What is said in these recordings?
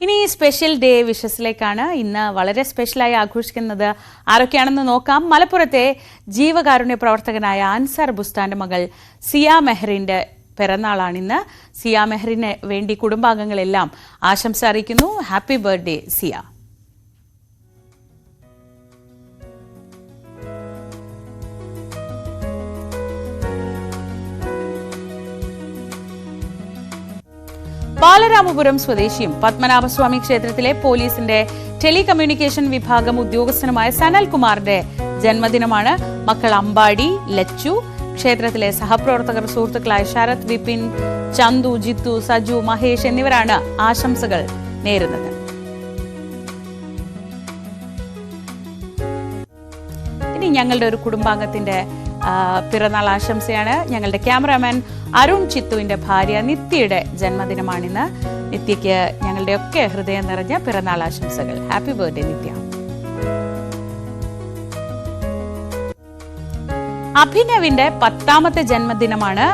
ഇനി special day വിഷസിലേക്കാണ്. ഇന്ന് വളരെ സ്പെഷ്യലായി ആഘോഷിക്കുന്നത് ആരൊക്കെയാണെന്ന് നോക്കാം. മലപ്പുറത്തെ ജീവകാരുണ്യ പ്രവർത്തകനായ അൻസാർ ബുസ്താന്റെ മകൾ സിയ മെഹറിന്റെ പിറന്നാളാണിന്ന്. സിയ മെഹറിന് വേണ്ടി കുടുംബാംഗങ്ങളെല്ലാം ആശംസ അറിയിക്കുന്നു. ഹാപ്പി ബർത്ത്ഡേ സിയ. ബാലരാമപുരം സ്വദേശിയും പത്മനാഭസ്വാമി ക്ഷേത്രത്തിലെ പോലീസിന്റെ ടെലികമ്മ്യൂണിക്കേഷൻ വിഭാഗം ഉദ്യോഗസ്ഥനുമായ സനൽകുമാറിന്റെ ജന്മദിനമാണ്. മക്കൾ അമ്പാടി, ലച്ചു, ക്ഷേത്രത്തിലെ സഹപ്രവർത്തകർ സുഹൃത്തുക്കളായ ശരത്, വിപിൻ, ചന്തു, ജിത്തു, സജു, മഹേഷ് എന്നിവരാണ് ആശംസകൾ നേരുന്നത്. ഇനി ഞങ്ങളുടെ ഒരു കുടുംബാംഗത്തിന്റെ പിറന്നാൾ ആശംസയാണ്. ഞങ്ങളുടെ ക്യാമറാമാൻ അരുൺ ചിത്തുവിന്റെ ഭാര്യ നിത്യയുടെ ജന്മദിനമാണിന്ന്. നിത്യയ്ക്ക് ഞങ്ങളുടെയൊക്കെ ഹൃദയം നിറഞ്ഞ പിറന്നാൾ ആശംസകൾ. ഹാപ്പി ബർത്ത്ഡേ നിത്യ. അഭിനവിന്റെ 10ാമത്തെ ജന്മദിനമാണ്.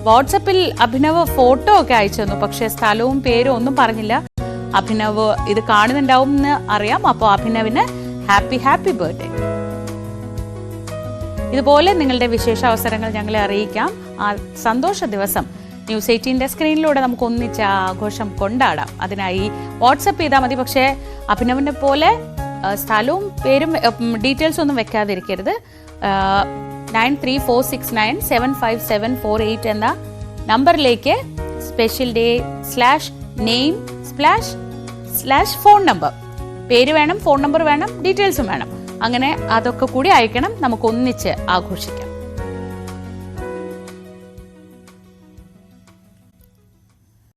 വാട്സപ്പിൽ അഭിനവ് ഫോട്ടോ ഒക്കെ അയച്ചു തന്നു, പക്ഷെ സ്ഥലവും പേരും ഒന്നും പറഞ്ഞില്ല. അഭിനവ് ഇത് കാണുന്നുണ്ടാവും എന്ന് അറിയാം. അപ്പോൾ അഭിനവിന് ഹാപ്പി ഹാപ്പി ബർത്ത്ഡേ. ഇതുപോലെ നിങ്ങളുടെ വിശേഷ അവസരങ്ങൾ ഞങ്ങളെ അറിയിക്കാം. ആ സന്തോഷ ദിവസം ന്യൂസ് 18ന്റെ സ്ക്രീനിലൂടെ നമുക്ക് ഒന്നിച്ച് ആഘോഷം കൊണ്ടാടാം. അതിനായി വാട്സപ്പ് ചെയ്താൽ മതി. പക്ഷേ അഭിനവിനെ പോലെ സ്ഥലവും പേരും ഡീറ്റെയിൽസ് ഒന്നും വെക്കാതിരിക്കരുത്. 9346975748 എന്ന നമ്പറിലേക്ക് സ്പെഷ്യൽ ഡേ /name/phone നമ്പർ, പേര് വേണം, ഫോൺ നമ്പർ വേണം, ഡീറ്റെയിൽസും വേണം. അങ്ങനെ അതൊക്കെ കൂടി അയക്കണം. നമുക്ക് ഒന്നിച്ച് ആഘോഷിക്കാം.